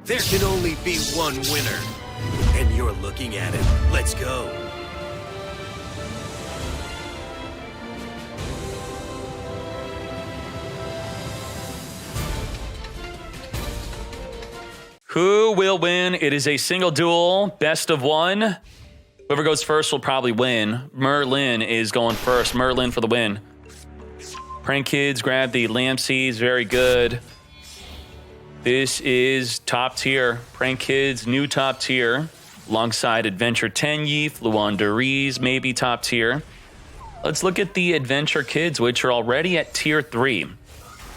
There can only be one winner, and you're looking at it. Let's go. Who will win? It is a single duel, best of one. Whoever goes first will probably win. Merlin is going first. Merlin for the win. Prank Kids grab the Lampsies. Very good. This is top tier. Prank Kids, new top tier. Alongside Adventure Tenyi, Floowandereeze, maybe top tier. Let's look at the Adventure Kids, which are already at tier 3.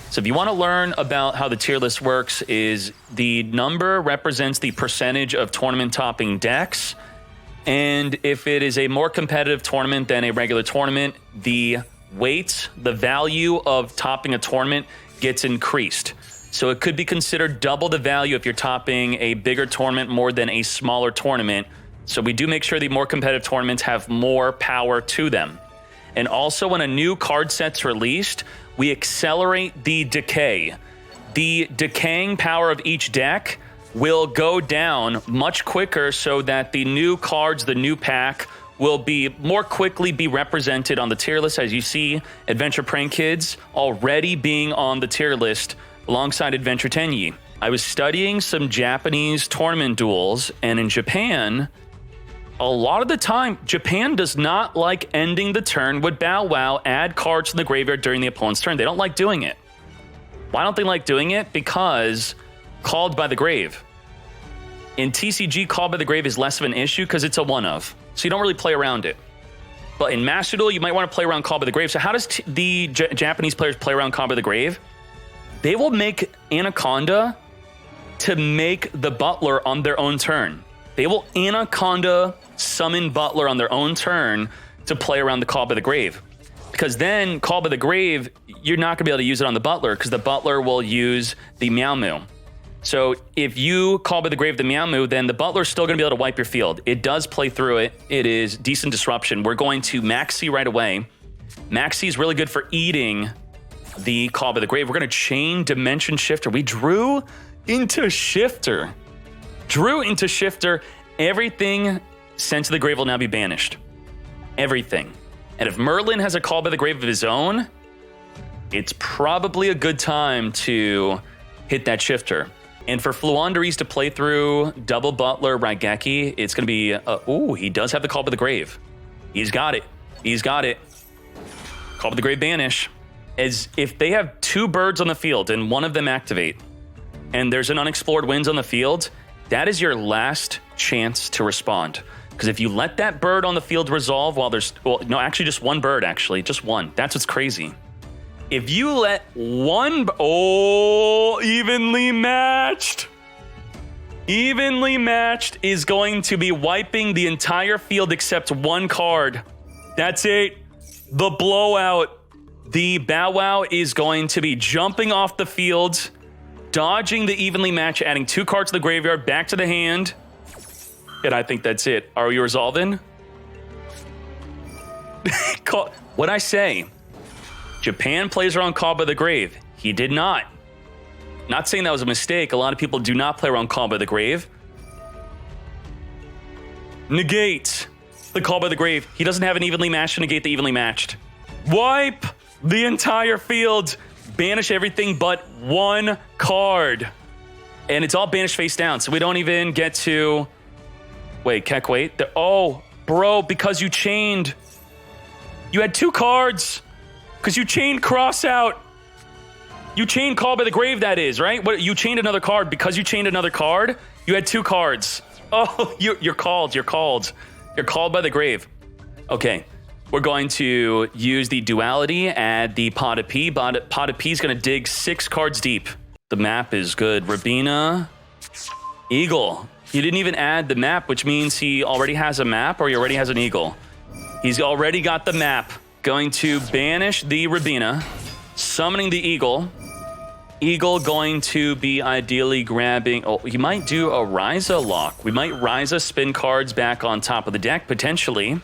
So if you want to learn about how the tier list works, is the number represents the percentage of tournament topping decks. And if it is a more competitive tournament than a regular tournament, the weight, the value of topping a tournament gets increased. So it could be considered double the value if you're topping a bigger tournament more than a smaller tournament. So we do make sure the more competitive tournaments have more power to them. And also when a new card set's released, we accelerate the decay. The decaying power of each deck will go down much quicker so that the new cards, the new pack, will be more quickly be represented on the tier list. As you see, Adventure Prank Kids already being on the tier list alongside Adventure Tenyi. I was studying some Japanese tournament duels, and in Japan, a lot of the time, Japan does not like ending the turn with Bow Wow, add cards to the graveyard during the opponent's turn. They don't like doing it. Why don't they like doing it? Because Called by the Grave. In TCG, Called by the Grave is less of an issue because it's a one-of. So you don't really play around it. But in Master Duel, you might want to play around Called by the Grave. So how does the Japanese players play around Called by the Grave? They will make Anaconda to make the Butler on their own turn. They will Anaconda summon Butler on their own turn to play around the Call by the Grave. Because then Call by the Grave, you're not going to be able to use it on the Butler because the Butler will use the Meow Moo. So if you Call by the Grave the Meow Moo, then the Butler's still going to be able to wipe your field. It does play through it. It is decent disruption. We're going to Maxi right away. Maxi is really good for eating the Call by the Grave. We're going to chain Dimension Shifter. We drew into Shifter. Drew into Shifter. Everything sent to the grave will now be banished. Everything. And if Merlin has a Call by the Grave of his own, it's probably a good time to hit that Shifter. And for Floowandereeze to play through double Butler Raigeki, it's going to be... ooh, he does have the Call by the Grave. He's got it. He's got it. Call by the Grave banish. As if they have 2 birds on the field and one of them activate, and there's an unexplored winds on the field, that is your last chance to respond. Because if you let that bird on the field resolve while there's... Well, no, actually just one bird, actually. Just one. That's what's crazy. If you let one... Oh, evenly matched. Evenly matched is going to be wiping the entire field except one card. That's it. The blowout. The Bow Wow is going to be jumping off the field, dodging the evenly match, adding 2 cards to the graveyard, back to the hand. And I think that's it. Are we resolving? What'd I say? Japan plays around Call by the Grave. He did not. Not saying that was a mistake. A lot of people do not play around Call by the Grave. Negate the Call by the Grave. He doesn't have an evenly matched to negate the evenly matched. Wipe the entire field. Banish everything but one card. And it's all banished face down, so we don't even get to... Wait, Keck, wait. Oh, bro, because you chained... You had 2 cards. Because you chained Cross out. You chained Call by the Grave, that is, right? What? You chained another card. Because you chained another card, you had 2 cards. Oh, you're called. You're called. You're called by the Grave. Okay. We're going to use the duality, add the Pot of P. Pot of P is going to dig 6 cards deep. The map is good. Rabina. Eagle. He didn't even add the map, which means he already has a map or he already has an eagle. He's already got the map. Going to banish the Rabina. Summoning the eagle. Eagle going to be ideally grabbing... Oh, he might do a Ryza lock. We might Ryza spin cards back on top of the deck, potentially.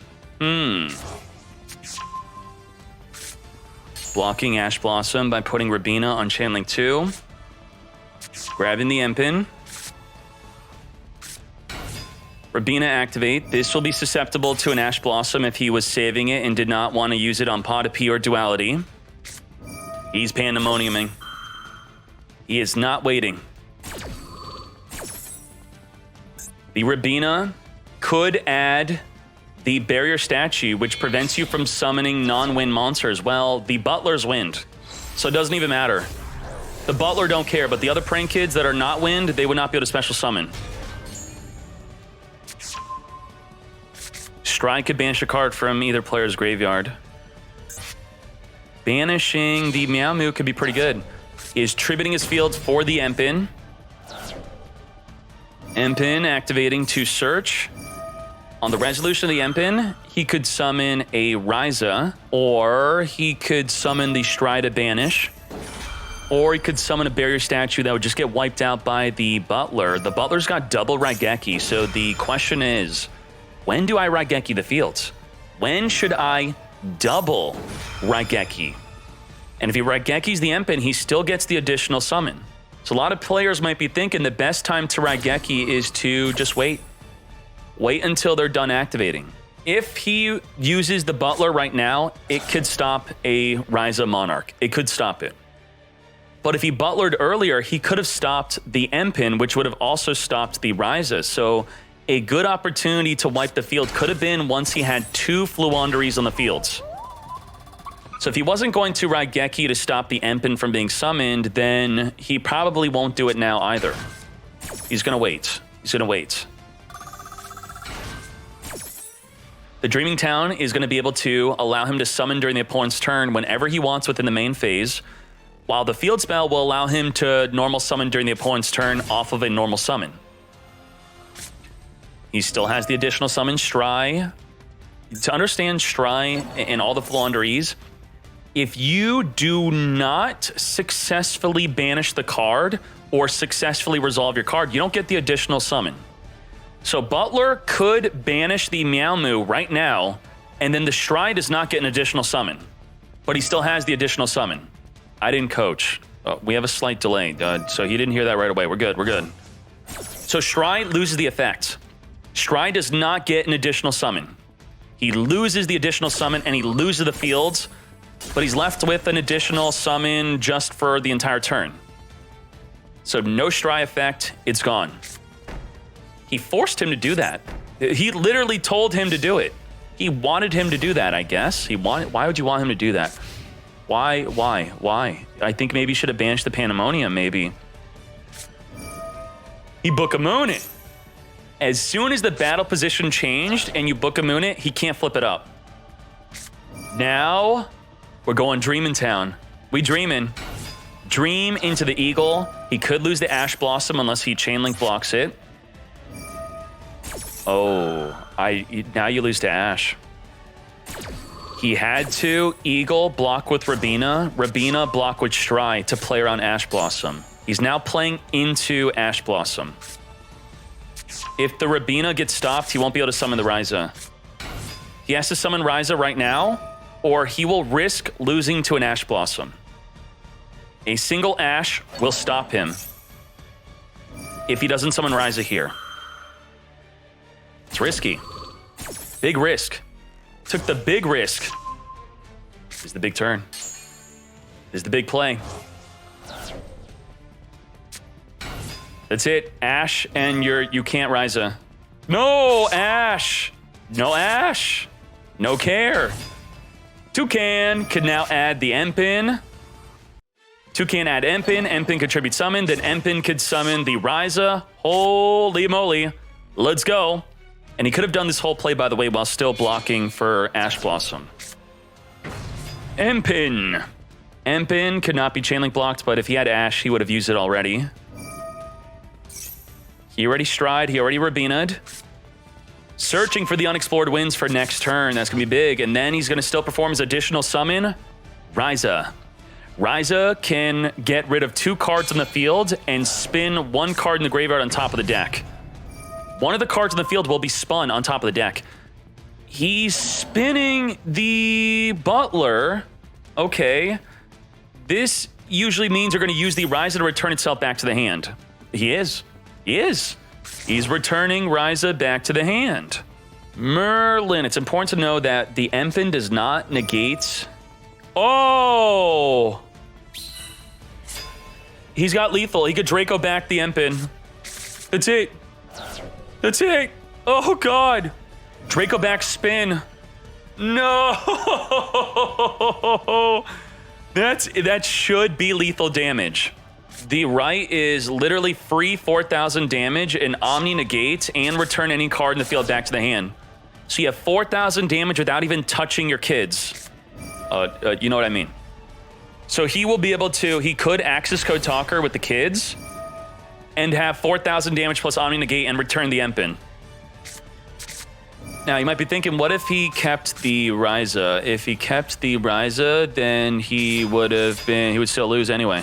Blocking Ash Blossom by putting Rabina on Channeling 2. Grabbing the Empin. Rabina activate. This will be susceptible to an Ash Blossom if he was saving it and did not want to use it on Pot of P or Duality. He's pandemoniuming. He is not waiting. The Rabina could add the barrier statue, which prevents you from summoning non-wind monsters. Well, the Butler's wind, so it doesn't even matter. The Butler don't care, but the other Prank Kids that are not wind, they would not be able to special summon. Stride could banish a card from either player's graveyard. Banishing the Meow Moo could be pretty good. Is tributing his field for the Empin. Empin activating to search. On the resolution of the Empin, he could summon a Ryza, or he could summon the Stride to banish, or he could summon a barrier statue that would just get wiped out by the Butler. The Butler's got double Raigeki, so the question is, when do I Raigeki the fields? When should I double Raigeki? And if he Raigekis the Empin, he still gets the additional summon. So a lot of players might be thinking the best time to Raigeki is to just wait. Wait until they're done activating. If he uses the Butler right now, it could stop a Ryza Monarch. It could stop it. But if he Butlered earlier, he could have stopped the Empin, which would have also stopped the Ryza. So a good opportunity to wipe the field could have been once he had 2 Floowandereeze on the fields. So if he wasn't going to Raigeki to stop the Empin from being summoned, then he probably won't do it now either. He's going to wait. He's going to wait. The Dreaming Town is going to be able to allow him to summon during the opponent's turn whenever he wants within the main phase, while the field spell will allow him to normal summon during the opponent's turn off of a normal summon. He still has the additional summon, Stry. To understand Stry and all the Floowandereeze, if you do not successfully banish the card or successfully resolve your card, you don't get the additional summon. So Butler could banish the Meow Moo right now, and then the Stry does not get an additional summon, but he still has the additional summon. I didn't coach. Oh, we have a slight delay, so he didn't hear that right away. We're good, we're good. So Stry loses the effect. Stry does not get an additional summon. He loses the additional summon and he loses the fields, but he's left with an additional summon just for the entire turn. So no Stry effect, it's gone. He forced him to do that. He literally told him to do it. He wanted him to do that, I guess. Why would you want him to do that? Why? I think maybe he should have banished the Pandemonium, maybe. He Book a Moon it. As soon as the battle position changed and you Book a Moon it, he can't flip it up. Now, we're going Dreamin' Town. We dreamin'. Dream into the Eagle. He could lose the Ash Blossom unless he Chainlink blocks it. Oh, now you lose to Ash. He had to Eagle block with Rabina, Rabina block with Stry to play around Ash Blossom. He's now playing into Ash Blossom. If the Rabina gets stopped, he won't be able to summon the Ryza. He has to summon Ryza right now, or he will risk losing to an Ash Blossom. A single Ash will stop him if he doesn't summon Ryza here. It's risky. Big risk. Took the big risk. This is the big turn. This is the big play. That's it. Ash and you can't Ryza. No Ash. No Ash. No care. Toucan could now add the Empin. Toucan add Empin. Empin contribute summon. Then Empin could summon the Ryza. Holy moly. Let's go. And he could have done this whole play, by the way, while still blocking for Ash Blossom. Empin. Empin could not be Chainlink blocked, but if he had Ash, he would have used it already. He already Stride. He already Rabina'd. Searching for the unexplored winds for next turn. That's going to be big. And then he's going to still perform his additional summon, Ryza. Ryza can get rid of 2 cards on the field and spin 1 card in the graveyard on top of the deck. One of the cards in the field will be spun on top of the deck. He's spinning the Butler. Okay. This usually means you're going to use the Ryza to return itself back to the hand. He is. He's returning Ryza back to the hand. Merlin. It's important to know that the Empen does not negate. Oh! He's got lethal. He could Draco back the Empen. That's it. That's it. Oh, God. Draco back spin. No! That should be lethal damage. The right is literally free 4,000 damage and Omni negate and return any card in the field back to the hand. So you have 4,000 damage without even touching your kids. You know what I mean? So he will be able to, he could access Code Talker with the kids and have 4,000 damage plus Omni negate and return the Empen. Now, you might be thinking, what if he kept the Ryza? If he kept the Ryza, then he would still lose anyway.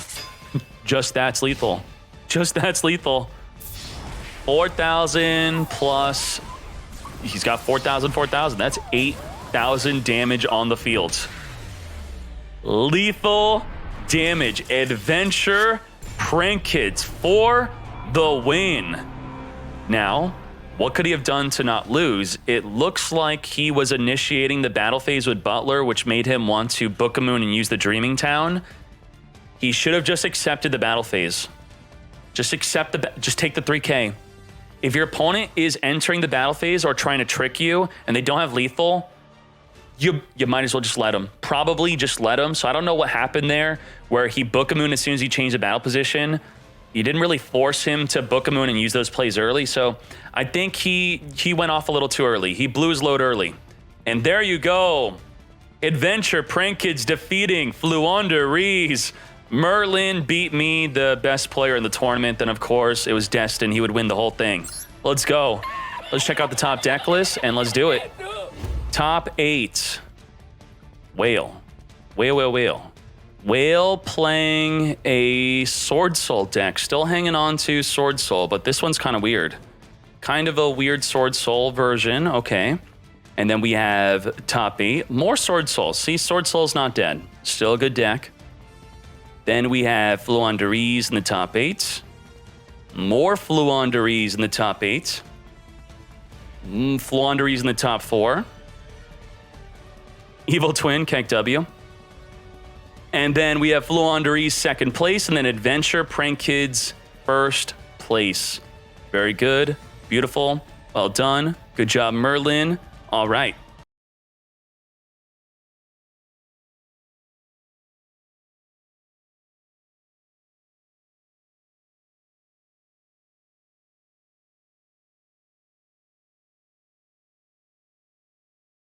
Just that's lethal. Just that's lethal. 4,000 plus, he's got 4,000, 4,000. That's 8,000 damage on the field. Lethal damage. Adventure Prank Kids for the win. Now, what could he have done to not lose? It looks like he was initiating the battle phase with Butler, which made him want to book a moon and use the Dreaming Town. He should have just accepted the battle phase. Just take the 3K. If your opponent is entering the battle phase or trying to trick you and they don't have lethal, you might as well just let him. Probably just let him. So I don't know what happened there where he book a moon as soon as he changed the battle position. You didn't really force him to book a moon and use those plays early. So I think he went off a little too early. He blew his load early. And there you go. Adventure Prank Kids defeating Floowandereeze. Merlin beat me, the best player in the tournament. Then, of course, it was destined he would win the whole thing. Let's go. Let's check out the top deck list, and let's do it. Top 8. Whale. Whale playing a Sword Soul deck. Still hanging on to Sword Soul, but this one's kind of weird. Kind of a weird Sword Soul version. Okay. And then we have top 8. More Sword Soul. See, Sword Soul's not dead. Still a good deck. Then we have Floowandereeze in the top 8. More Floowandereeze in the top 8. Floowandereeze in the top 4. Evil Twin, Kek W. And then we have Floowandereeze second place, and then Adventure Prank Kids first place. Very good. Beautiful. Well done. Good job, Merlin. All right.